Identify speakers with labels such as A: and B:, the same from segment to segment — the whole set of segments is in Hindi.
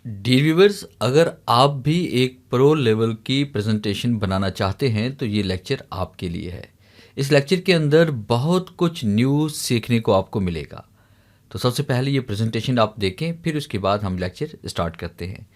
A: डियर व्यूअर्स, अगर आप भी एक प्रो लेवल की प्रेजेंटेशन बनाना चाहते हैं तो ये लेक्चर आपके लिए है। इस लेक्चर के अंदर बहुत कुछ न्यू सीखने को आपको मिलेगा। तो सबसे पहले ये प्रेजेंटेशन आप देखें, फिर उसके बाद हम लेक्चर स्टार्ट करते हैं।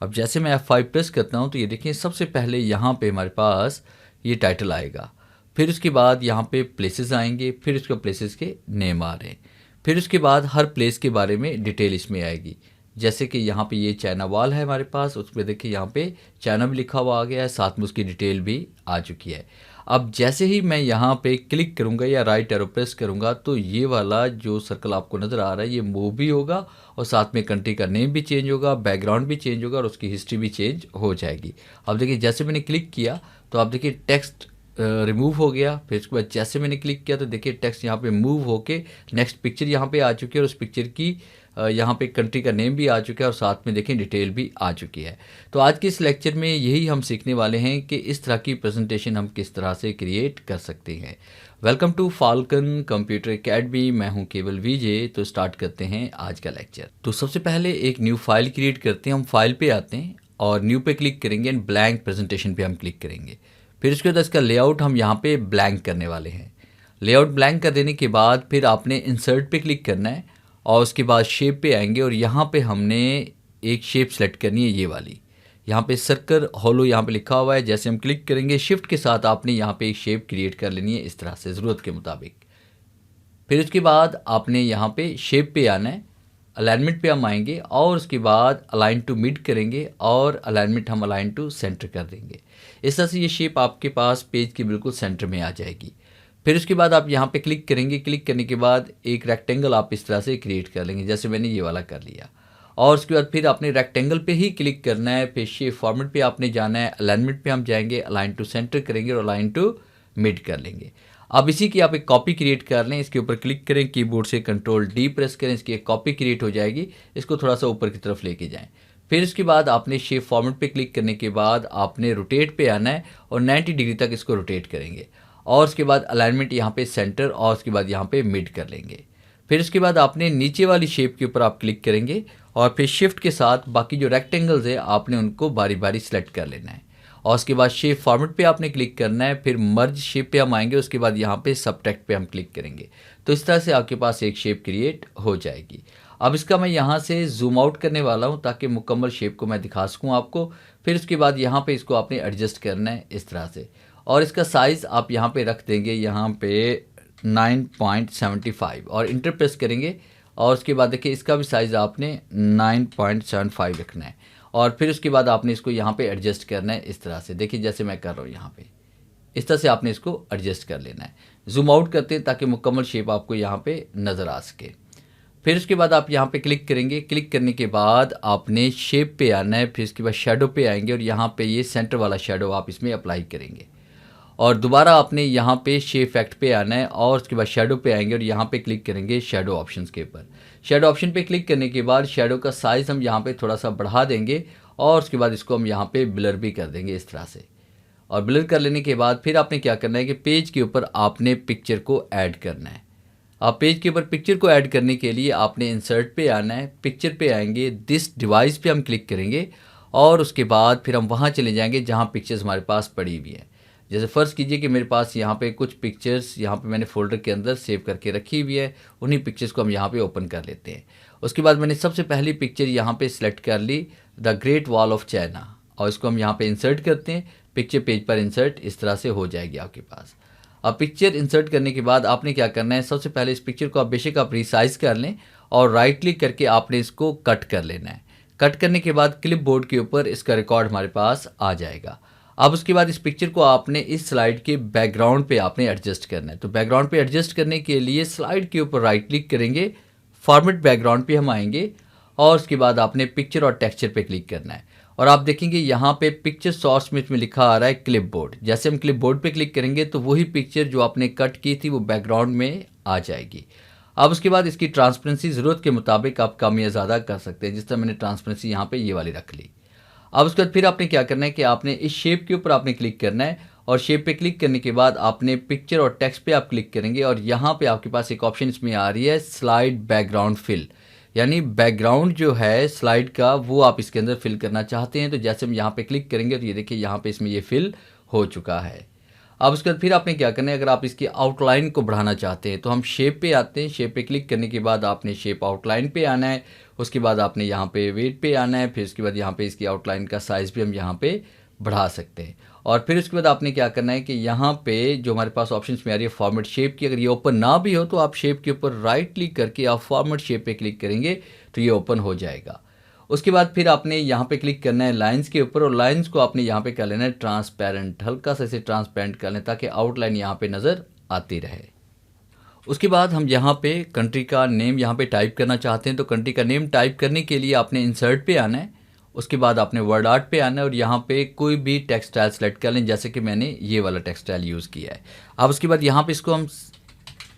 A: अब जैसे मैं F5 प्रेस करता हूँ तो ये देखें, सबसे पहले यहाँ पे हमारे पास ये टाइटल आएगा। फिर उसके बाद यहाँ पे प्लेसेस आएंगे, फिर उसके प्लेसेस के नेम आ रहे हैं। फिर उसके बाद हर प्लेस के बारे में डिटेल इसमें आएगी। जैसे कि यहाँ पे ये चाइना वॉल है हमारे पास, उसमें देखिए यहाँ पे चाइना भी लिखा हुआ आ गया है, साथ में उसकी डिटेल भी आ चुकी है। अब जैसे ही मैं यहाँ पे क्लिक करूँगा या राइट एरो प्रेस करूँगा तो ये वाला जो सर्कल आपको नज़र आ रहा है ये मूव भी होगा और साथ में कंट्री का नेम भी चेंज होगा, बैकग्राउंड भी चेंज होगा और उसकी हिस्ट्री भी चेंज हो जाएगी। अब देखिए जैसे मैंने क्लिक किया तो आप देखिए टेक्स्ट रिमूव हो गया। फिर उसके बाद जैसे मैंने क्लिक किया तो देखिए टेक्स्ट यहाँ पे मूव होके नेक्स्ट पिक्चर यहाँ पे आ चुकी है और उस पिक्चर की यहाँ पे कंट्री का नेम भी आ चुका है और साथ में देखें डिटेल भी आ चुकी है। तो आज के इस लेक्चर में यही हम सीखने वाले हैं कि इस तरह की प्रेजेंटेशन हम किस तरह से क्रिएट कर सकते हैं। Welcome to Falcon computer academy, मैं हूं केवल विजय। तो स्टार्ट करते हैं आज का लेक्चर। तो सबसे पहले एक न्यू फाइल क्रिएट करते हैं। हम फाइल पे आते हैं और न्यू पे क्लिक करेंगे एंड ब्लैंक प्रेजेंटेशन पे हम क्लिक करेंगे। फिर उसके बाद इसका लेआउट हम यहाँ पे ब्लैंक करने वाले हैं। लेआउट ब्लैंक कर देने के बाद फिर आपने इंसर्ट पे क्लिक करना है और उसके बाद शेप पे आएंगे और यहाँ पे हमने एक शेप सेलेक्ट करनी है, ये वाली। यहाँ पे सर्कल हॉलो यहाँ पे लिखा हुआ है। जैसे हम क्लिक करेंगे शिफ्ट के साथ आपने यहाँ पे एक शेप क्रिएट कर लेनी है इस तरह से ज़रूरत के मुताबिक। फिर उसके बाद आपने यहाँ पे शेप पे आना है, अलाइनमेंट पे हम आएंगे और उसके बाद अलाइन टू मिड करेंगे और अलाइनमेंट हम अलाइन टू सेंटर कर देंगे। इस तरह से ये शेप आपके पास पेज के बिल्कुल सेंटर में आ जाएगी। फिर उसके बाद आप यहाँ पे क्लिक करेंगे। क्लिक करने के बाद एक रेक्टेंगल आप इस तरह से क्रिएट कर लेंगे, जैसे मैंने ये वाला कर लिया। और उसके बाद फिर आपने रेक्टेंगल पे ही क्लिक करना है। फिर शेप फॉर्मेट पे आपने जाना है, अलाइनमेंट पे हम जाएंगे, अलाइन टू सेंटर करेंगे और अलाइन टू मिड कर लेंगे। अब इसी की आप एक कॉपी क्रिएट कर लें। इसके ऊपर क्लिक करें, कीबोर्ड से कंट्रोल डी प्रेस करें, इसकी एक कॉपी क्रिएट हो जाएगी। इसको थोड़ा सा ऊपर की तरफ लेके जाएं। फिर इसके बाद आपने शेप फॉर्मेट पे क्लिक करने के बाद आपने रोटेट पे आना है और 90 डिग्री तक इसको रोटेट करेंगे और उसके बाद अलाइनमेंट यहाँ पे सेंटर और उसके बाद यहाँ पे मिड कर लेंगे। फिर उसके बाद आपने नीचे वाली शेप के ऊपर आप क्लिक करेंगे और फिर शिफ्ट के साथ बाकी जो रेक्टेंगल्स है आपने उनको बारी बारी सेलेक्ट कर लेना है और उसके बाद शेप फॉर्मेट पे आपने क्लिक करना है। फिर मर्ज शेप पे हम आएंगे, उसके बाद यहाँ पे सबट्रैक्ट पे हम क्लिक करेंगे। तो इस तरह से आपके पास एक शेप क्रिएट हो जाएगी। अब इसका मैं यहाँ से जूम आउट करने वाला हूँ ताकि मुकम्मल शेप को मैं दिखा सकूँ आपको। फिर उसके बाद यहाँ पे इसको आपने एडजस्ट करना है इस तरह से और इसका साइज़ आप यहाँ पे रख देंगे, यहाँ पे 9.75 और इंटर प्रेस करेंगे और उसके बाद देखिए इसका भी साइज़ आपने 9.75 रखना है और फिर उसके बाद आपने इसको यहाँ पे एडजस्ट करना है इस तरह से। देखिए जैसे मैं कर रहा हूँ यहाँ पे इस तरह से आपने इसको एडजस्ट कर लेना है। जूम आउट करते हैं ताकि मुकम्मल शेप आपको यहाँ पे नज़र आ सके। फिर उसके बाद आप यहाँ पे क्लिक करेंगे। क्लिक करने के बाद आपने शेप पे आना है, फिर उसके बाद शेडो पे आएंगे और यहाँ पे ये सेंटर वाला शेडो आप इसमें अप्लाई करेंगे और दोबारा आपने यहाँ पे शेप इफेक्ट पे आना है और उसके बाद शेडो पे आएंगे और यहाँ पे क्लिक करेंगे शेडो ऑप्शंस के ऊपर। शेडो ऑप्शन पे क्लिक करने के बाद शेडो का साइज़ हम यहाँ पे थोड़ा सा बढ़ा देंगे और उसके बाद इसको हम यहाँ पे ब्लर भी कर देंगे इस तरह से। और ब्लर कर लेने के बाद फिर आपने क्या करना है कि पेज के ऊपर आपने पिक्चर को ऐड करना है। आप पेज के ऊपर पिक्चर को ऐड करने के लिए आपने इंसर्ट पे आना है, पिक्चर पे आएंगे, दिस डिवाइस पे हम क्लिक करेंगे और उसके बाद फिर हम वहाँ चले जाएंगे जहाँ पिक्चर्स हमारे पास पड़ी हुई है। जैसे फ़र्ज़ कीजिए कि मेरे पास यहाँ पे कुछ पिक्चर्स यहाँ पे मैंने फ़ोल्डर के अंदर सेव करके रखी हुई है, उन्हीं पिक्चर्स को हम यहाँ पे ओपन कर लेते हैं। उसके बाद मैंने सबसे पहली पिक्चर यहाँ पे सिलेक्ट कर ली, the great wall of China, और इसको हम यहाँ पे इंसर्ट करते हैं। पिक्चर पेज पर इंसर्ट इस तरह से हो जाएगी आपके पास। अब पिक्चर इंसर्ट करने के बाद आपने क्या करना है, सबसे पहले इस पिक्चर को आप बेशक आप रिसाइज़ कर लें और राइट क्लिक करके आपने इसको कट कर लेना है। कट करने के बाद क्लिप बोर्ड के ऊपर इसका रिकॉर्ड हमारे पास आ जाएगा। अब उसके बाद इस पिक्चर को आपने इस स्लाइड के बैकग्राउंड पे आपने एडजस्ट करना है। तो बैकग्राउंड पे एडजस्ट करने के लिए स्लाइड के ऊपर राइट क्लिक करेंगे, फॉर्मेट बैकग्राउंड पे हम आएंगे और उसके बाद आपने पिक्चर और टेक्सचर पे क्लिक करना है और आप देखेंगे यहाँ पे पिक्चर सोर्स में इसमें लिखा आ रहा है क्लिप बोर्ड। जैसे हम क्लिप बोर्ड पर क्लिक करेंगे तो वही पिक्चर जो आपने कट की थी वो बैकग्राउंड में आ जाएगी। अब उसके बाद इसकी ट्रांसपेरेंसी ज़रूरत के मुताबिक आप कम या ज़्यादा कर सकते हैं, जिस तरह मैंने ट्रांसपेरेंसी यहाँ पे ये वाली रख ली। अब उसके बाद फिर आपने क्या करना है कि आपने इस शेप के ऊपर आपने क्लिक करना है और शेप पे क्लिक करने के बाद आपने पिक्चर और टेक्स्ट पे आप क्लिक करेंगे और यहाँ पे आपके पास एक ऑप्शन इसमें आ रही है स्लाइड बैकग्राउंड फिल। यानी बैकग्राउंड जो है स्लाइड का वो आप इसके अंदर फिल करना चाहते हैं। तो जैसे हम यहाँ पे क्लिक करेंगे तो ये देखिए यहाँ पे इसमें ये फिल हो चुका है। अब उसके बाद फिर आपने क्या करना है, अगर आप इसकी आउटलाइन को बढ़ाना चाहते हैं तो हम शेप पे आते हैं। शेप पे क्लिक करने के बाद आपने शेप आउटलाइन पे आना है। उसके बाद आपने यहाँ पे वेट पे आना है। फिर उसके बाद यहाँ पे इसकी आउटलाइन का साइज़ भी हम यहाँ पे बढ़ा सकते हैं। और फिर उसके बाद आपने क्या करना है कि यहाँ पे जो हमारे पास ऑप्शंस में आ रही है फॉर्मेट शेप की, अगर ये ओपन ना भी हो तो आप शेप के ऊपर राइट क्लिक करके आप फॉर्मेट शेप पे क्लिक करेंगे तो ये ओपन हो जाएगा। उसके बाद फिर आपने यहाँ पे क्लिक करना है लाइंस के ऊपर, और लाइंस को आपने यहाँ पे कर लेना है ट्रांसपेरेंट, हल्का सा इसे ट्रांसपेरेंट कर लें ताकि आउटलाइन यहाँ पे नज़र आती रहे। उसके बाद हम यहाँ पे कंट्री का नेम यहाँ पे टाइप करना चाहते हैं। तो कंट्री का नेम टाइप करने के लिए आपने इंसर्ट पे आना है। उसके बाद आपने वर्ड आर्ट पे आना है और यहाँ पे कोई भी टेक्स्ट स्टाइल सेलेक्ट कर लें, जैसे कि मैंने ये वाला टेक्स्ट स्टाइल यूज़ किया है। अब उसके बाद यहाँ पे इसको हम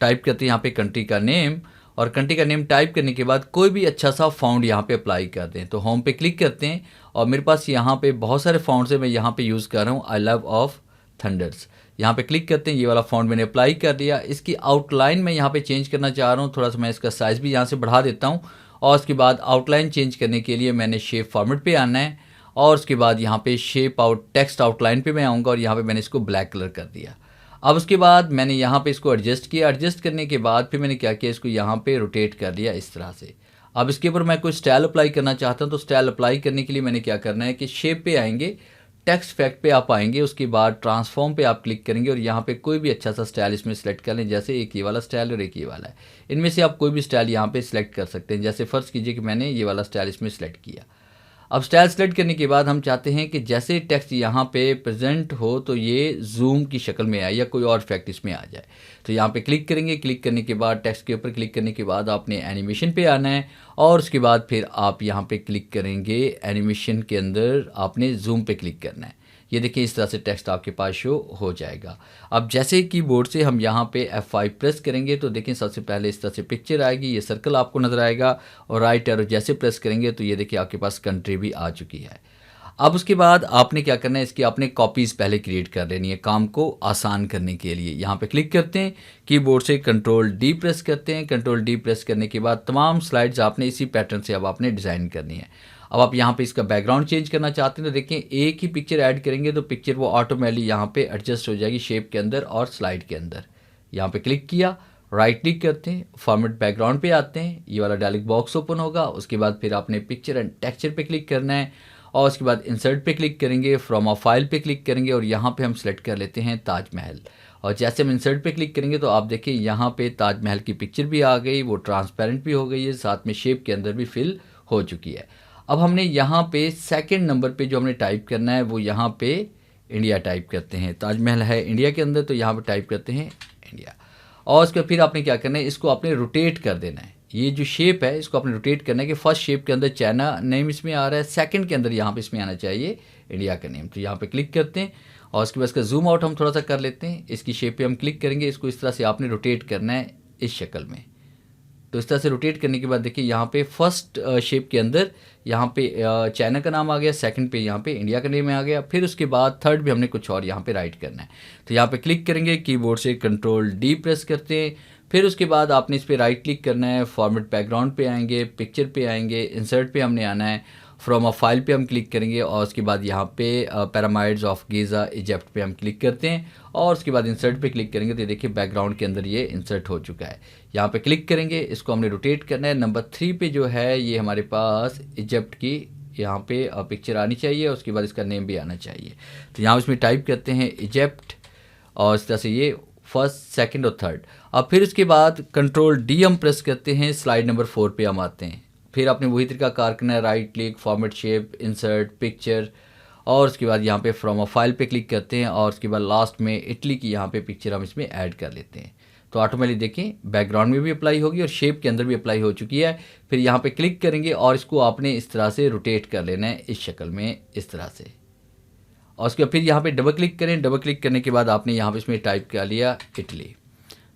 A: टाइप करते हैं यहाँ पे कंट्री का नेम, और कंट्री का नेम टाइप करने के बाद कोई भी अच्छा सा फ़ॉन्ट यहाँ पे अप्लाई कर दें। तो होम पे क्लिक करते हैं और मेरे पास यहाँ पे बहुत सारे फ़ॉन्ट्स हैं, मैं यहाँ पे यूज़ कर रहा हूँ आई लव ऑफ थंडर्स। यहाँ पे क्लिक करते हैं, ये वाला फ़ॉन्ट मैंने अप्लाई कर दिया। इसकी आउटलाइन मैं यहाँ पे चेंज करना चाह रहा हूँ, थोड़ा सा मैं इसका साइज़ भी यहाँ से बढ़ा देता हूँ। और उसके बाद आउटलाइन चेंज करने के लिए मैंने शेप फॉर्मेट पे आना है, और उसके बाद यहाँ पे शेप आउट टेक्स्ट आउटलाइन पे मैं आऊँगा और यहाँ पे मैंने इसको ब्लैक कलर कर दिया। अब उसके बाद मैंने यहाँ पे इसको एडजस्ट किया। एडजस्ट करने के बाद फिर मैंने क्या किया, इसको यहाँ पे रोटेट कर दिया इस तरह से। अब इसके ऊपर मैं कोई स्टाइल अप्लाई करना चाहता हूँ, तो स्टाइल अप्लाई करने के लिए मैंने क्या करना है कि शेप पे आएंगे, टेक्स्ट इफेक्ट पे आप आएंगे, उसके बाद ट्रांसफॉर्म पे आप क्लिक करेंगे और यहाँ पे कोई भी अच्छा सा स्टाइल इसमें सेलेक्ट कर लें। जैसे एक ये वाला स्टाइल और एक ये वाला है, इनमें से आप कोई भी स्टाइल यहाँ पे सिलेक्ट कर सकते हैं। जैसे फ़र्ज़ कीजिए कि मैंने ये वाला स्टाइल इसमें सेलेक्ट किया। अब स्टाइल सेलेक्ट करने के बाद हम चाहते हैं कि जैसे टेक्स्ट यहाँ पे प्रेजेंट हो तो ये जूम की शक्ल में आए या कोई और इफेक्ट इसमें आ जाए। तो यहाँ पे क्लिक करेंगे, क्लिक करने के बाद टेक्स्ट के ऊपर क्लिक करने के बाद आपने एनिमेशन पे आना है, और उसके बाद फिर आप यहाँ पे क्लिक करेंगे एनिमेशन के अंदर आपने जूम पे क्लिक करना है। ये देखिए इस तरह से टेक्स्ट आपके पास शो हो जाएगा। अब जैसे कीबोर्ड से हम यहाँ पे F5 प्रेस करेंगे तो देखें सबसे पहले इस तरह से पिक्चर आएगी, ये सर्कल आपको नज़र आएगा, और राइट एरो जैसे प्रेस करेंगे तो ये देखिए आपके पास कंट्री भी आ चुकी है। अब उसके बाद आपने क्या करना है, इसकी आपने कॉपीज़ पहले क्रिएट कर लेनी है काम को आसान करने के लिए। यहाँ पे क्लिक करते हैं, कीबोर्ड से कंट्रोल डी प्रेस करते हैं। कंट्रोल डी प्रेस करने के बाद तमाम स्लाइड्स आपने इसी पैटर्न से अब आपने डिज़ाइन करनी है। अब आप यहाँ पे इसका बैकग्राउंड चेंज करना चाहते हैं तो देखें एक ही पिक्चर ऐड करेंगे तो पिक्चर वो ऑटोमेटिकली यहाँ पे एडजस्ट हो जाएगी शेप के अंदर और स्लाइड के अंदर। यहाँ पे क्लिक किया, राइट क्लिक करते हैं, फॉर्मेट बैकग्राउंड पे आते हैं, ये वाला डायलॉग बॉक्स ओपन होगा। उसके बाद फिर आपने पिक्चर एंड टेक्सचर पे क्लिक करना है, और उसके बाद इंसर्ट पे क्लिक करेंगे, फ्रॉम अ फाइल पे क्लिक करेंगे, और यहाँ पे हम सेलेक्ट कर लेते हैं ताजमहल। और जैसे हम इंसर्ट पे क्लिक करेंगे तो आप देखिए यहाँ पे ताजमहल की पिक्चर भी आ गई, वो ट्रांसपेरेंट भी हो गई है, साथ में शेप के अंदर भी फिल हो चुकी है। अब हमने यहाँ पे सेकंड नंबर पे जो हमने टाइप करना है वो यहाँ पे इंडिया टाइप करते हैं। ताजमहल है इंडिया के अंदर तो यहाँ पे टाइप करते हैं इंडिया। और उसके फिर आपने क्या करना है, इसको आपने रोटेट कर देना है। ये जो शेप है इसको आपने रोटेट करना है कि फर्स्ट शेप के अंदर चाइना नेम इसमें आ रहा है, सेकंड के अंदर यहाँ पे इसमें आना चाहिए इंडिया का नेम। तो यहाँ पे क्लिक करते हैं और उसके बाद इसका जूम आउट हम थोड़ा सा कर लेते हैं। इसकी शेप पे हम क्लिक करेंगे, इसको इस तरह से आपने रोटेट करना है इस शक्ल में। तो इस तरह से रोटेट करने के बाद देखिए यहाँ पे फर्स्ट शेप के अंदर यहाँ पे चाइना का नाम आ गया, सेकंड पे यहाँ पे इंडिया का नेम आ गया, फिर उसके बाद थर्ड भी हमने कुछ और यहाँ पे राइट करना है। तो यहाँ पे क्लिक करेंगे, कीबोर्ड से कंट्रोल डी प्रेस करते हैं, फिर उसके बाद आपने इस पर राइट क्लिक करना है, फॉर्मेट बैकग्राउंड पे आएंगे, पिक्चर पे आएंगे, इंसर्ट पे हमने आना है, फ्रॉम अ फाइल पे हम क्लिक करेंगे, और उसके बाद यहाँ पे पिरामिड्स ऑफ गीज़ा इजिप्ट पे हम क्लिक करते हैं, और उसके बाद इंसर्ट पे क्लिक करेंगे तो देखिए बैकग्राउंड के अंदर ये इंसर्ट हो चुका है। यहाँ पे क्लिक करेंगे, इसको हमने रोटेट करना है। नंबर 3 पे जो है ये हमारे पास इजिप्ट की यहाँ पे पिक्चर आनी चाहिए, उसके बाद इसका नेम भी आना चाहिए। तो यहाँ इसमें टाइप करते हैं इजिप्ट, और इस तरह से ये फर्स्ट, सेकंड और थर्ड। अब फिर उसके बाद कंट्रोल डी हम प्रेस करते हैं, स्लाइड नंबर 4 पे हम आते हैं। फिर आपने वही तरीका कार करना है, right click, format shape, insert, picture, और उसके बाद यहाँ पे फ्रॉम अ फाइल पे क्लिक करते हैं, और उसके बाद लास्ट में इटली की यहाँ पे पिक्चर हम इसमें ऐड कर लेते हैं। तो ऑटोमेटिकली देखें बैकग्राउंड में भी अप्लाई होगी और शेप के अंदर भी अप्लाई हो चुकी है। फिर यहाँ पे क्लिक करेंगे और इसको आपने इस तरह से रोटेट कर लेना है इस शक्ल में, इस तरह से। और उसके बाद फिर यहाँ पे डबल क्लिक करें, डबल क्लिक करने के बाद आपने यहाँ पे इसमें टाइप कर लिया इटली।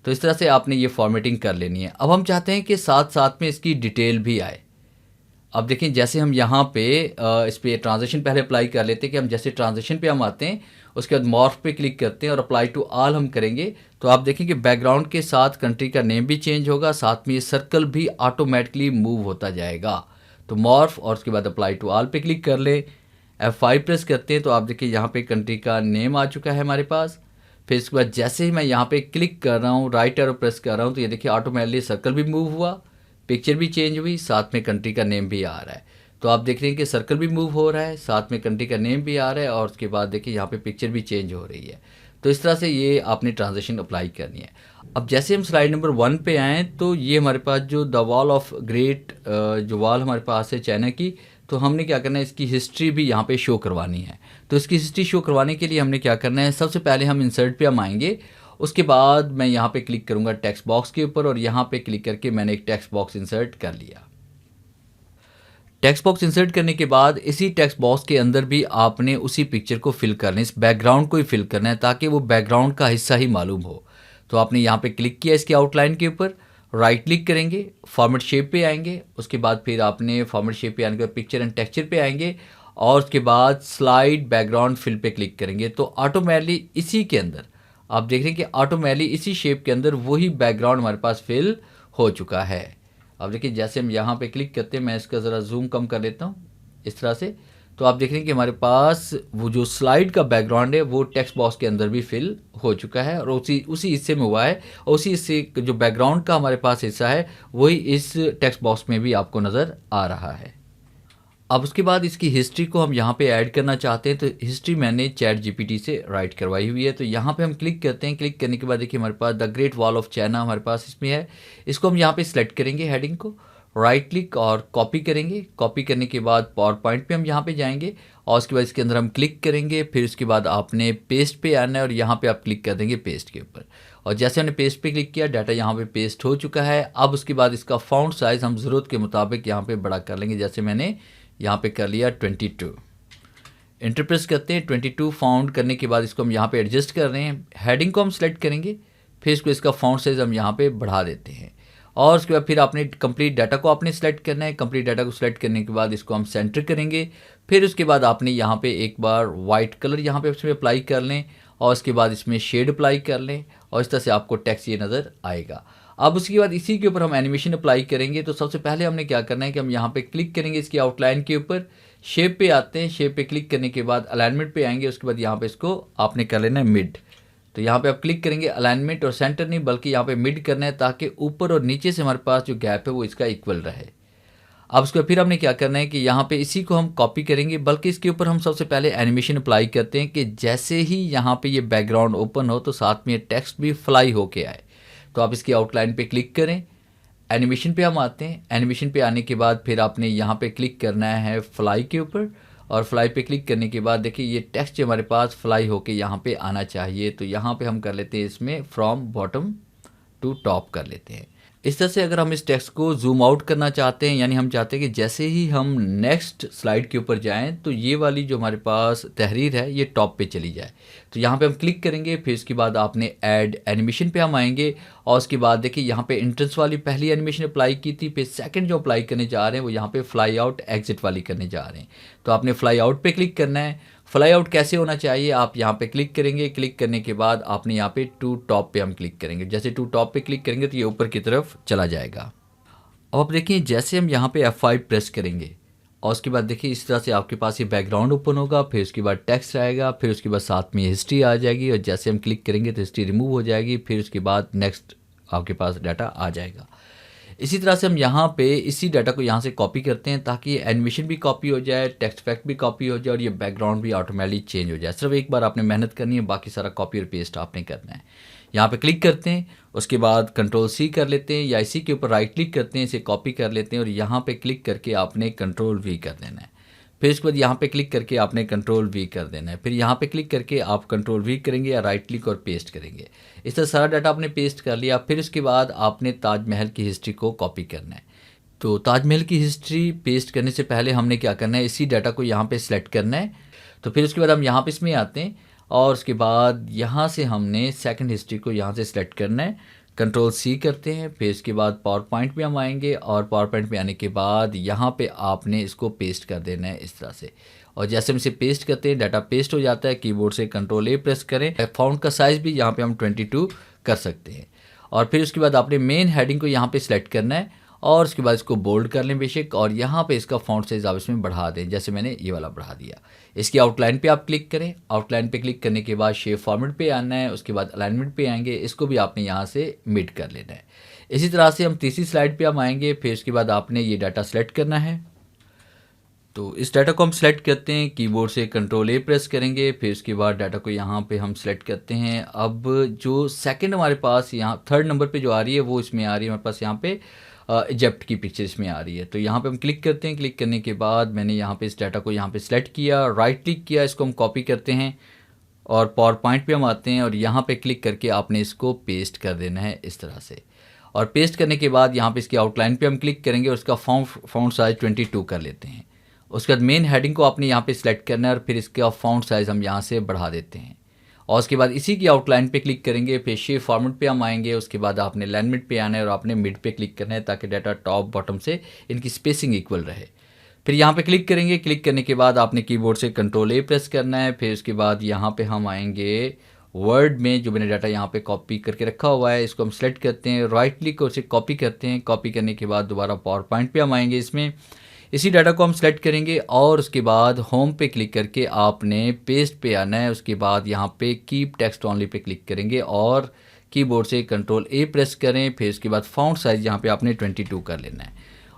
A: तो इस तरह से आपने ये फॉर्मेटिंग कर लेनी है। अब हम चाहते हैं कि साथ साथ में इसकी डिटेल भी आए। अब देखिए जैसे हम यहाँ पे इस पे ट्रांजिशन पहले अप्लाई कर लेते हैं कि हम जैसे ट्रांजिशन पे हम आते हैं उसके बाद मॉर्फ पे क्लिक करते हैं और अप्लाई टू ऑल हम करेंगे तो आप देखें कि बैकग्राउंड के साथ कंट्री का नेम भी चेंज होगा, साथ में ये सर्कल भी ऑटोमेटिकली मूव होता जाएगा। तो मॉर्फ और उसके बाद अप्लाई टू ऑल पे क्लिक कर लें, F5 प्रेस करते हैं तो आप देखिए यहाँ पे कंट्री का नेम आ चुका है हमारे पास। फिर इसके बाद जैसे ही मैं यहाँ पे क्लिक कर रहा हूँ, राइट एरो प्रेस कर रहा हूँ, तो ये देखिए ऑटोमेटिकली सर्कल भी मूव हुआ, पिक्चर भी चेंज हुई, साथ में कंट्री का नेम भी आ रहा है। तो आप देख रहे हैं कि सर्कल भी मूव हो रहा है, साथ में कंट्री का नेम भी आ रहा है और उसके बाद देखिए यहाँ पे पिक्चर भी चेंज हो रही है। तो इस तरह से ये आपने ट्रांजेक्शन अप्लाई करनी है। अब जैसे हम स्लाइड नंबर 1 पे आएँ तो ये हमारे पास जो द वॉल ऑफ ग्रेट जो वॉल हमारे पास है चाइना की, तो हमने क्या करना है इसकी हिस्ट्री भी यहाँ पे शो करवानी है। तो इसकी हिस्ट्री शो करवाने के लिए हमने क्या करना है, सबसे पहले हम इंसर्ट पे हम आएंगे, उसके बाद मैं यहाँ पे क्लिक करूँगा टेक्स्ट बॉक्स के ऊपर और यहाँ पे क्लिक करके मैंने एक टेक्स्ट बॉक्स इंसर्ट कर लिया। टेक्स्ट बॉक्स इंसर्ट करने के बाद इसी टेक्स्ट बॉक्स के अंदर भी आपने उसी पिक्चर को फिल करना है, इस बैकग्राउंड को ही फिल करना है ताकि वो बैकग्राउंड का हिस्सा ही मालूम हो। तो आपने यहाँ पे क्लिक किया इसके आउटलाइन के ऊपर, राइट क्लिक करेंगे, फॉर्मेट शेप पे आएंगे, उसके बाद फिर आपने फॉर्मेट शेप पे आने के बाद पिक्चर एंड टेक्सचर पे आएंगे और उसके बाद स्लाइड बैकग्राउंड फिल पे क्लिक करेंगे। तो ऑटोमेटिकली इसी के अंदर आप देख रहे हैं कि ऑटोमेटिकली इसी शेप के अंदर वही बैकग्राउंड हमारे पास फिल हो चुका है। अब देखिए जैसे हम यहाँ पे क्लिक करते हैं, मैं इसका ज़रा जूम कम कर लेता हूँ इस तरह से, तो आप देख रहे हैं कि हमारे पास वो जो स्लाइड का बैकग्राउंड है वो टेक्स्ट बॉक्स के अंदर भी फिल हो चुका है और उसी हिस्से में हुआ है और उसी हिस्से जो बैकग्राउंड का हमारे पास हिस्सा है वही इस टेक्स्ट बॉक्स में भी आपको नज़र आ रहा है। अब उसके बाद इसकी हिस्ट्री को हम यहाँ पे ऐड करना चाहते हैं, तो हिस्ट्री मैंने चैट जीपीटी से राइट करवाई हुई है। तो यहाँ पे हम क्लिक करते हैं, क्लिक करने के बाद देखिए हमारे पास the great wall of China हमारे पास इसमें है। इसको हम यहाँ पे सिलेक्ट करेंगे, हेडिंग को राइट क्लिक और कॉपी करेंगे। कॉपी करने के बाद पावर पॉइंट पे हम यहाँ पे जाएंगे और उसके बाद इसके अंदर हम क्लिक करेंगे। फिर उसके बाद आपने पेस्ट पे आना है और यहाँ पे आप क्लिक कर देंगे पेस्ट के ऊपर और जैसे हमने पेस्ट पे क्लिक किया डाटा यहाँ पे पेस्ट हो चुका है। अब उसके बाद इसका फ़ॉन्ट साइज़ हम ज़रूरत के मुताबिक यहाँ पे बड़ा कर लेंगे, जैसे मैंने यहाँ पे कर लिया 22। एंटर प्रेस करते हैं, 22 फाउंड करने के बाद इसको हम यहाँ पे एडजस्ट कर रहे हैं। हेडिंग को हम सेलेक्ट करेंगे, फिर इसको इसका फ़ॉन्ट साइज़ हम यहाँ पे बढ़ा देते हैं और उसके बाद फिर आपने कंप्लीट डाटा को आपने सेलेक्ट करना है। कंप्लीट डाटा को सिलेक्ट करने के बाद इसको हम सेंटर करेंगे। फिर उसके बाद आपने यहाँ पे एक बार वाइट कलर यहाँ पे इसमें अप्लाई कर लें और उसके बाद इसमें शेड अप्लाई कर लें और इस तरह से आपको टेक्स्ट ये नज़र आएगा। अब उसके बाद इसी के ऊपर हम एनिमेशन अप्लाई करेंगे। तो सबसे पहले हमने क्या करना है कि हम यहाँ पे क्लिक करेंगे इसकी आउटलाइन के ऊपर, शेप पे आते हैं, शेप पे क्लिक करने के बाद अलाइनमेंट पे आएंगे, उसके बाद यहाँ पे इसको आपने कर लेना है मिड। तो यहाँ पे आप क्लिक करेंगे, अलाइनमेंट और सेंटर नहीं बल्कि यहाँ पे मिड करना है ताकि ऊपर और नीचे से हमारे पास जो गैप है वो इसका इक्वल रहे। अब उसके बाद फिर हमने क्या करना है कि यहाँ पे इसी को हम कॉपी करेंगे, बल्कि इसके ऊपर हम सबसे पहले एनिमेशन अप्लाई करते हैं कि जैसे ही यहाँ पे ये बैकग्राउंड ओपन हो तो साथ में ये टेक्स्ट भी फ्लाई होके आए। तो आप इसकी आउटलाइन पे क्लिक करें, एनिमेशन पे हम आते हैं। एनिमेशन पे आने के बाद फिर आपने यहाँ पे क्लिक करना है फ्लाई के ऊपर और फ्लाई पे क्लिक करने के बाद देखिए ये टेक्स्ट जो हमारे पास फ्लाई होके यहाँ पे आना चाहिए। तो यहाँ पे हम कर लेते हैं इसमें फ्रॉम बॉटम टू टॉप कर लेते हैं। इस तरह से अगर हम इस टेक्स्ट को जूम आउट करना चाहते हैं, यानी हम चाहते हैं कि जैसे ही हम नेक्स्ट स्लाइड के ऊपर जाएं तो ये वाली जो हमारे पास तहरीर है ये टॉप पे चली जाए, तो यहाँ पे हम क्लिक करेंगे। फिर इसके बाद आपने ऐड एनिमेशन पे हम आएंगे और उसके बाद देखिए यहाँ पे एंट्रेंस वाली पहली एनिमेशन अप्लाई की थी, फिर सेकंड जो अप्लाई करने जा रहे हैं वो यहाँ पे फ्लाई आउट एग्जिट वाली करने जा रहे हैं। तो आपने फ्लाई आउट पे क्लिक करना है। फ्लाई आउट कैसे होना चाहिए, आप यहाँ पे क्लिक करेंगे, क्लिक करने के बाद आपने यहाँ पे टू टॉप पे हम क्लिक करेंगे। जैसे टू टॉप पे क्लिक करेंगे तो ये ऊपर की तरफ चला जाएगा। अब आप देखिए जैसे हम यहाँ पे F5 प्रेस करेंगे और उसके बाद देखिए इस तरह से आपके पास ये बैकग्राउंड ओपन होगा, फिर उसके बाद टेक्स्ट आएगा, फिर उसके बाद साथ में हिस्ट्री आ जाएगी और जैसे हम क्लिक करेंगे तो हिस्ट्री रिमूव हो जाएगी, फिर उसके बाद नेक्स्ट आपके पास डाटा आ जाएगा। इसी तरह से हम यहाँ पे इसी डाटा को यहाँ से कॉपी करते हैं ताकि एनिमेशन भी कॉपी हो जाए, टेक्स्ट इफेक्ट भी कॉपी हो जाए और ये बैकग्राउंड भी ऑटोमेटिकली चेंज हो जाए। सिर्फ एक बार आपने मेहनत करनी है, बाकी सारा कॉपी और पेस्ट आपने करना है। यहाँ पे क्लिक करते हैं, उसके बाद Ctrl+C कर लेते हैं या इसी के ऊपर राइट क्लिक करते हैं, इसे कॉपी कर लेते हैं और यहाँ पे क्लिक करके आपने Ctrl+V कर देना है। फिर इसके बाद यहाँ पे क्लिक करके आपने Ctrl+V कर देना है। फिर यहाँ पे क्लिक करके आप Ctrl+V करेंगे या राइट क्लिक और पेस्ट करेंगे। इस तरह सारा डाटा आपने पेस्ट कर लिया। फिर उसके बाद आपने ताजमहल की हिस्ट्री को कॉपी करना है। तो ताजमहल की हिस्ट्री पेस्ट करने से पहले हमने क्या करना है, इसी डाटा को यहाँ पे सिलेक्ट करना है। तो फिर उसके बाद हम यहाँ पे इसमें आते हैं और उसके बाद यहाँ से हमने सेकंड हिस्ट्री को यहाँ से सिलेक्ट करना है। कंट्रोल सी करते हैं, फिर इसके बाद पावर पॉइंट पे हम आएंगे और पावर पॉइंट पे आने के बाद यहाँ पे आपने इसको पेस्ट कर देना है इस तरह से। और जैसे हम इसे पेस्ट करते हैं डाटा पेस्ट हो जाता है। कीबोर्ड से कंट्रोल ए प्रेस करें, फ़ॉन्ट का साइज़ भी यहाँ पे हम 22 कर सकते हैं। और फिर उसके बाद आपने मेन हेडिंग को यहाँ पे सिलेक्ट करना है और उसके बाद इसको बोल्ड कर लें बेशक, और यहाँ पे इसका फ़ॉन्ट साइज़ आप इसमें बढ़ा दें, जैसे मैंने ये वाला बढ़ा दिया। इसकी आउटलाइन पे आप क्लिक करें, आउटलाइन पे क्लिक करने के बाद शेप फॉर्मेट पे आना है, उसके बाद अलाइनमेंट पे आएंगे, इसको भी आपने यहाँ से मिड कर लेना है। इसी तरह से हम तीसरी स्लाइड पे हम आएंगे, फिर उसके बाद आपने ये डाटा सेलेक्ट करना है। तो इस डाटा को हम सेलेक्ट करते हैं, कीबोर्ड से कंट्रोल ए प्रेस करेंगे, फिर उसके बाद डाटा को यहाँ पे हम सेलेक्ट करते हैं। अब जो सेकंड हमारे पास यहाँ थर्ड नंबर पे जो आ रही है वो इसमें आ रही है हमारे पास यहाँ पे इजिप्ट की पिक्चर इसमें आ रही है। तो यहाँ पे हम क्लिक करते हैं, क्लिक करने के बाद मैंने यहाँ पे इस डाटा को यहाँ पे सेलेक्ट किया, राइट क्लिक किया, इसको हम कॉपी करते हैं और पावर पॉइंट पे हम आते हैं और यहाँ पे क्लिक करके आपने इसको पेस्ट कर देना है इस तरह से। और पेस्ट करने के बाद यहाँ पे इसकी आउटलाइन पे हम क्लिक करेंगे और इसका फॉन्ट साइज 22 कर लेते हैं। उसके बाद मेन हेडिंग को आपने यहाँ पे सिलेक्ट करना है और फिर इसका फॉन्ट साइज़ हम यहाँ से बढ़ा देते हैं। और उसके बाद इसी की आउटलाइन पे क्लिक करेंगे, फिर शेप फॉर्मेट पे हम आएंगे, उसके बाद आपने अलाइनमेंट पे आना है और आपने मिड पे क्लिक करना है ताकि डाटा टॉप बॉटम से इनकी स्पेसिंग इक्वल रहे। फिर यहाँ पे क्लिक करेंगे, क्लिक करने के बाद आपने कीबोर्ड से कंट्रोल ए प्रेस करना है। फिर उसके बाद यहाँ पे हम आएंगे वर्ड में, जो मैंने डाटा यहाँ पे कॉपी करके रखा हुआ है इसको हम सेलेक्ट करते हैं, राइट क्लिक और उसे कॉपी करते हैं। कॉपी करने के बाद दोबारा पावर पॉइंट पे हम आएंगे, इसमें इसी डाटा को हम सेलेक्ट करेंगे और उसके बाद होम पे क्लिक करके आपने पेस्ट पे आना है। उसके बाद यहाँ पे keep text only pay click करेंगे और कीबोर्ड से कंट्रोल ए प्रेस करें। फिर उसके बाद फॉन्ट साइज़ यहाँ पे आपने 22 कर लेना है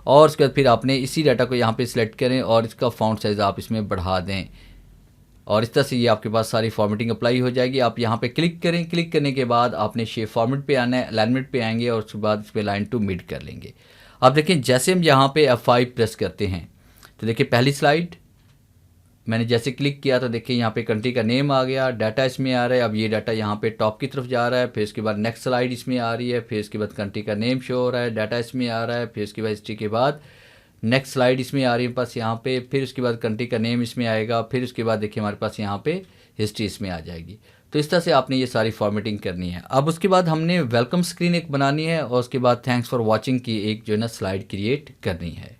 A: और उसके बाद फिर आपने इसी डाटा को यहाँ पे सिलेक्ट करें और इसका फॉन्ट साइज़ आप इसमें बढ़ा दें और इस तरह से ये आपके पास सारी फॉर्मेटिंग अप्लाई हो जाएगी। आप यहाँ पे क्लिक करें, क्लिक करने के बाद आपने शेप फॉर्मेट पे आना है, अलाइनमेंट पे आएंगे और उसके बाद इस पर लाइन टू मिड कर लेंगे। अब देखें जैसे हम यहाँ पे F5 प्रेस करते हैं तो देखिए पहली स्लाइड मैंने जैसे क्लिक किया तो देखिए यहाँ पे कंट्री का नेम आ गया, डाटा इसमें आ रहा है। अब ये डाटा यहाँ पे टॉप की तरफ जा रहा है, फिर उसके बाद नेक्स्ट स्लाइड इसमें आ रही है, फिर उसके बाद कंट्री का नेम शो हो रहा है, डाटा इसमें आ रहा है, फिर उसके बाद हिस्ट्री के बाद नेक्स्ट स्लाइड इसमें आ रही है पास यहाँ पे, फिर उसके बाद कंट्री का नेम इसमें आएगा, फिर उसके बाद देखिए हमारे पास यहाँ पे हिस्ट्री इसमें आ जाएगी। तो इस तरह से आपने ये सारी फॉर्मेटिंग करनी है। अब उसके बाद हमने वेलकम स्क्रीन एक बनानी है और उसके बाद थैंक्स फॉर वॉचिंग की एक जो है ना स्लाइड क्रिएट करनी है।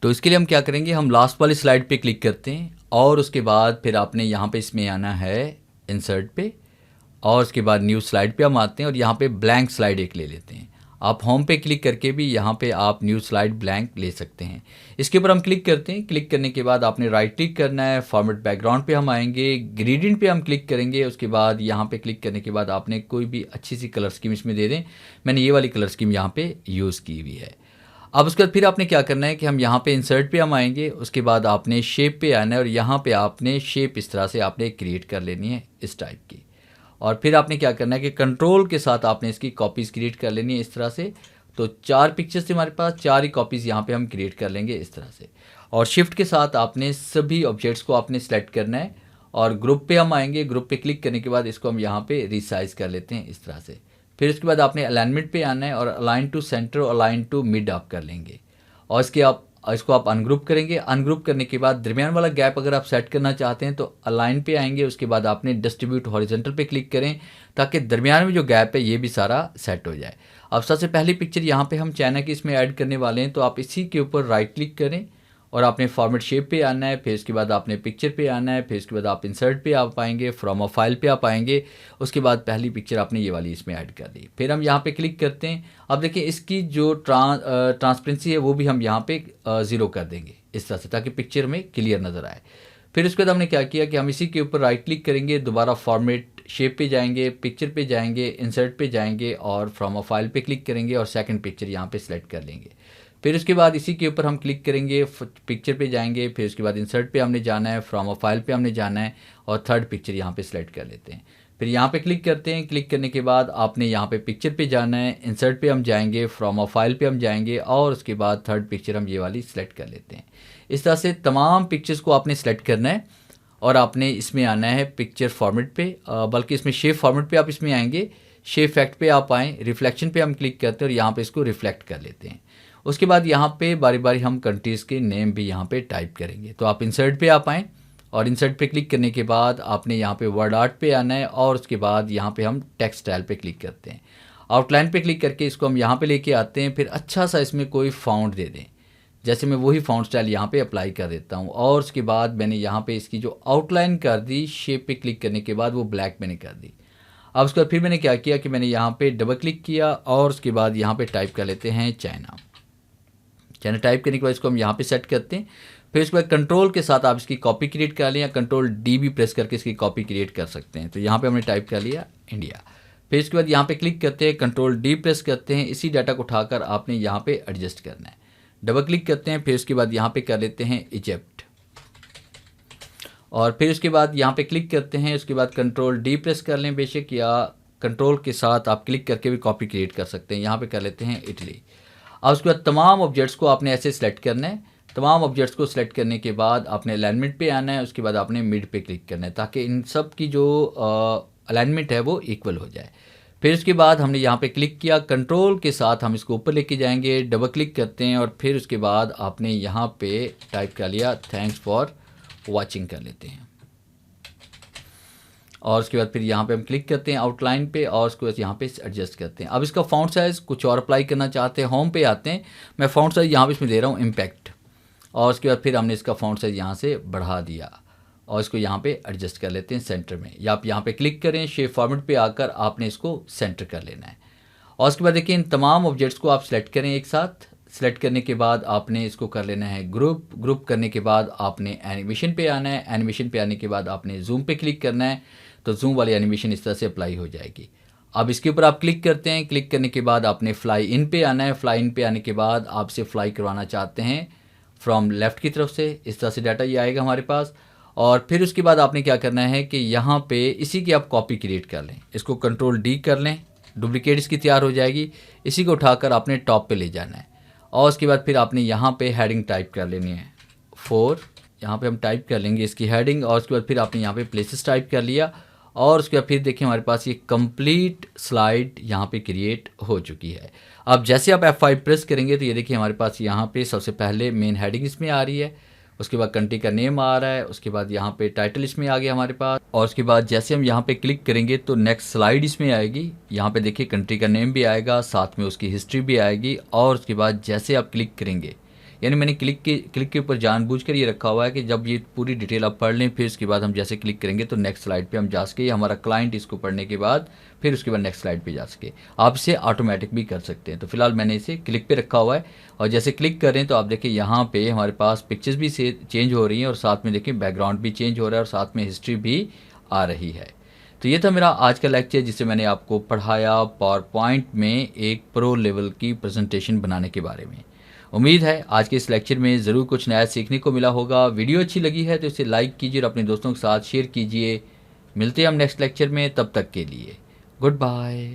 A: तो इसके लिए हम क्या करेंगे, हम लास्ट वाली स्लाइड पे क्लिक करते हैं और उसके बाद फिर आपने यहाँ पे इसमें आना है इंसर्ट पे और उसके बाद न्यू स्लाइड पे हम आते हैं और यहाँ पे ब्लैंक स्लाइड एक ले लेते हैं। आप होम पे क्लिक करके भी यहाँ पे आप न्यू स्लाइड ब्लैंक ले सकते हैं। इसके ऊपर हम क्लिक करते हैं, क्लिक करने के बाद आपने राइट क्लिक करना है, फॉर्मेट बैकग्राउंड पे हम आएंगे, ग्रेडियंट पे हम क्लिक करेंगे। उसके बाद यहाँ पे क्लिक करने के बाद आपने कोई भी अच्छी सी कलर स्कीम इसमें दे दें। मैंने ये वाली कलर स्कीम यहाँ पे यूज़ की हुई है। अब उसके बाद फिर आपने क्या करना है कि हम यहाँ पे इंसर्ट पे हम आएंगे, उसके बाद आपने शेप पे आना है और यहाँ पे आपने शेप इस तरह से आपने क्रिएट कर लेनी है इस टाइप की। और फिर आपने क्या करना है कि कंट्रोल के साथ आपने इसकी कॉपीज़ क्रिएट कर लेनी है इस तरह से। तो 4 पिक्चर्स थे हमारे पास, 4 ही कॉपीज़ यहाँ पे हम क्रिएट कर लेंगे इस तरह से। और शिफ्ट के साथ आपने सभी ऑब्जेक्ट्स को आपने सेलेक्ट करना है और ग्रुप पे हम आएंगे, ग्रुप पे क्लिक करने के बाद इसको हम यहाँ पे रिसाइज कर लेते हैं इस तरह से। फिर उसके बाद आपने अलाइनमेंट पे आना है और अलाइन टू सेंटर और अलाइन टू मिड आप कर लेंगे और इसको आप अनग्रुप करेंगे। अनग्रुप करने के बाद दरमियान वाला गैप अगर आप सेट करना चाहते हैं तो अलाइन पे आएंगे, उसके बाद आपने डिस्ट्रीब्यूट हॉरिजॉन्टल पे क्लिक करें ताकि दरमियान में जो गैप है ये भी सारा सेट हो जाए। अब सबसे पहली पिक्चर यहाँ पे हम चाइना की इसमें ऐड करने वाले हैं, तो आप इसी के ऊपर राइट क्लिक करें और आपने फॉर्मेट शेप पे आना है, फिर उसके बाद आपने पिक्चर पे आना है, फिर उसके बाद आप इंसर्ट पे आप आएंगे, फ्रॉम अ फाइल पे आप आएंगे, उसके बाद पहली पिक्चर आपने ये वाली इसमें ऐड कर दी। फिर हम यहाँ पे क्लिक करते हैं। अब देखिए इसकी जो ट्रांसपेरेंसी है वो भी हम यहाँ पे 0 कर देंगे इस तरह से ताकि पिक्चर में क्लियर नज़र आए। फिर उसके बाद हमने क्या किया कि हम इसी के ऊपर राइट क्लिक करेंगे, दोबारा फॉर्मेट शेप पे जाएंगे, पिक्चर पे जाएंगे, इंसर्ट पे जाएंगे और फ्रॉम अ फाइल पे क्लिक करेंगे और सेकंड पिक्चर यहाँ पे सिलेक्ट कर लेंगे। फिर उसके बाद इसी के ऊपर हम क्लिक करेंगे, पिक्चर पे जाएंगे, फिर उसके बाद इंसर्ट पे हमने जाना है, फ्रॉम अ फाइल पे हमने जाना है और थर्ड पिक्चर यहाँ पे सिलेक्ट कर लेते हैं। फिर यहाँ पे क्लिक करते हैं, क्लिक करने के बाद आपने यहाँ पे पिक्चर पे जाना है, इंसर्ट पे हम जाएंगे, फ्रॉम अ फाइल पे हम जाएंगे और उसके बाद थर्ड पिक्चर हम ये वाली सिलेक्ट कर लेते हैं। इस तरह से तमाम पिक्चर्स को आपने सेलेक्ट करना है और आपने इसमें आना है पिक्चर फॉर्मेट पे, बल्कि इसमें शेप फॉर्मेट पे आप इसमें आएंगे, शेप इफेक्ट पे आप आएँ, रिफ्लेक्शन पे हम क्लिक करते हैं और यहाँ पे इसको रिफ्लेक्ट कर लेते हैं। उसके बाद यहाँ पे बारी बारी हम कंट्रीज़ के नेम भी यहाँ पे टाइप करेंगे। तो आप इंसर्ट पे आप आएँ और इंसर्ट पे क्लिक करने के बाद आपने यहाँ पे वर्ड आर्ट पे आना है और उसके बाद यहाँ पे हम टेक्स्ट स्टाइल पे क्लिक करते हैं। आउटलाइन पे क्लिक करके इसको हम यहाँ पे लेके आते हैं, फिर अच्छा सा इसमें कोई फ़ॉन्ट दे दें। जैसे मैं वही फ़ॉन्ट स्टाइल यहाँ पे अप्लाई कर देता हूँ और उसके बाद मैंने यहाँ पे इसकी जो आउटलाइन कर दी, शेप पे क्लिक करने के बाद वो ब्लैक मैंने कर दी। अब उसके बाद फिर मैंने क्या किया कि मैंने यहाँ पे डबल क्लिक किया और उसके बाद यहाँ पे टाइप कर लेते हैं चाइना। चाइना टाइप करने के बाद इसको हम यहाँ पे सेट करते हैं। फिर उसके बाद कंट्रोल के साथ आप इसकी कॉपी क्रिएट कर लें या कंट्रोल डी भी प्रेस करके इसकी कॉपी क्रिएट कर सकते हैं। तो यहाँ पे हमने टाइप कर लिया इंडिया। फिर इसके बाद यहाँ पे क्लिक करते हैं, कंट्रोल डी प्रेस करते हैं, इसी डाटा को उठाकर आपने यहाँ पे एडजस्ट करना है। डबल क्लिक करते हैं, फिर उसके बाद यहाँ पे कर लेते हैं इजिप्ट और फिर उसके बाद यहाँ पे क्लिक करते हैं। उसके बाद कंट्रोल डी प्रेस कर लें बेशक, या कंट्रोल के साथ आप क्लिक करके भी कॉपी क्रिएट कर सकते हैं। यहाँ पे कर लेते हैं इटली। अब उसके बाद तमाम ऑब्जेक्ट्स को आपने ऐसे सेलेक्ट करना है। तमाम ऑब्जेक्ट्स को सिलेक्ट करने के बाद आपने अलाइनमेंट पे आना है, उसके बाद आपने मिड पे क्लिक करना है ताकि इन सब की जो अलाइनमेंट है वो इक्वल हो जाए। फिर उसके बाद हमने यहाँ पे क्लिक किया, कंट्रोल के साथ हम इसको ऊपर लेके जाएंगे, डबल क्लिक करते हैं और फिर उसके बाद आपने यहाँ पे टाइप कर लिया थैंक्स फॉर वॉचिंग कर लेते हैं। और उसके बाद फिर यहाँ पे हम क्लिक करते हैं आउटलाइन पे और उसके बाद यहाँ पे एडजस्ट करते हैं। अब इसका फ़ॉन्ट साइज़ कुछ और अप्लाई करना चाहते हैं, होम पे आते हैं, मैं फ़ॉन्ट साइज़ यहाँ पे इसमें दे रहा हूँ इम्पैक्ट और उसके बाद फिर हमने इसका फ़ॉन्ट साइज़ यहाँ से बढ़ा दिया और इसको यहाँ पे एडजस्ट कर लेते हैं सेंटर में, या आप यहाँ पे क्लिक करें, शेप फॉर्मेट पे आकर आपने इसको सेंटर कर लेना है। और उसके बाद देखिए इन तमाम ऑब्जेक्ट्स को आप सेलेक्ट करें एक साथ। सेलेक्ट करने के बाद आपने इसको कर लेना है ग्रुप करने के बाद आपने एनिमेशन पे आना है। एनिमेशन पे आने के बाद आपने जूम पे क्लिक करना है, तो जूम वाली एनिमेशन इस तरह से अप्लाई हो जाएगी। अब इसके ऊपर आप क्लिक करते हैं, क्लिक करने के बाद आपने फ्लाई इन पे आना है। फ्लाई इन पे आने के बाद आपसे फ्लाई करवाना चाहते हैं फ्रॉम लेफ़्ट की तरफ से, इस तरह से डाटा ये आएगा हमारे पास। और फिर उसके बाद आपने क्या करना है कि यहाँ पे इसी की आप कॉपी क्रिएट कर लें, इसको कंट्रोल डी कर लें, डुप्लीकेट इसकी तैयार हो जाएगी। इसी को उठाकर आपने टॉप पे ले जाना है और उसके बाद फिर आपने यहाँ पे हेडिंग टाइप कर लेनी है 4, यहाँ पे हम टाइप कर लेंगे इसकी हेडिंग। और उसके बाद फिर आपने यहाँ पे प्लेसेस टाइप कर लिया और उसके बाद फिर देखिए हमारे पास ये कंप्लीट स्लाइड यहाँ पे क्रिएट हो चुकी है। अब जैसे आप F5 प्रेस करेंगे तो ये देखिए हमारे पास यहाँ पे सबसे पहले मेन हेडिंग इसमें आ रही है, उसके बाद कंट्री का नेम आ रहा है, उसके बाद यहाँ पे टाइटल इसमें आ गया हमारे पास। और उसके बाद जैसे हम यहाँ पे क्लिक करेंगे तो नेक्स्ट स्लाइड इसमें आएगी। यहाँ पे देखिए कंट्री का नेम भी आएगा, साथ में उसकी हिस्ट्री भी आएगी। और उसके बाद जैसे आप क्लिक करेंगे, यानी मैंने क्लिक के ऊपर जानबूझकर ये रखा हुआ है कि जब ये पूरी डिटेल आप पढ़ लें फिर उसके बाद हम जैसे क्लिक करेंगे तो नेक्स्ट स्लाइड पे हम जा सके, हमारा क्लाइंट इसको पढ़ने के बाद फिर उसके बाद नेक्स्ट स्लाइड पे जा सके। आप इसे ऑटोमेटिक भी कर सकते हैं। तो फिलहाल मैंने इसे क्लिक पे रखा हुआ है और जैसे क्लिक करें तो आप देखिए यहाँ पे हमारे पास पिक्चर्स भी से चेंज हो रही हैं और साथ में देखिए बैकग्राउंड भी चेंज हो रहा है और साथ में हिस्ट्री भी आ रही है। तो ये था मेरा आज का लेक्चर जिससे मैंने आपको पढ़ाया पावर पॉइंट में एक प्रो लेवल की प्रेजेंटेशन बनाने के बारे में। उम्मीद है आज के इस लेक्चर में ज़रूर कुछ नया सीखने को मिला होगा। वीडियो अच्छी लगी है तो इसे लाइक कीजिए और अपने दोस्तों के साथ शेयर कीजिए। मिलते हैं हम नेक्स्ट लेक्चर में, तब तक के लिए गुड बाय।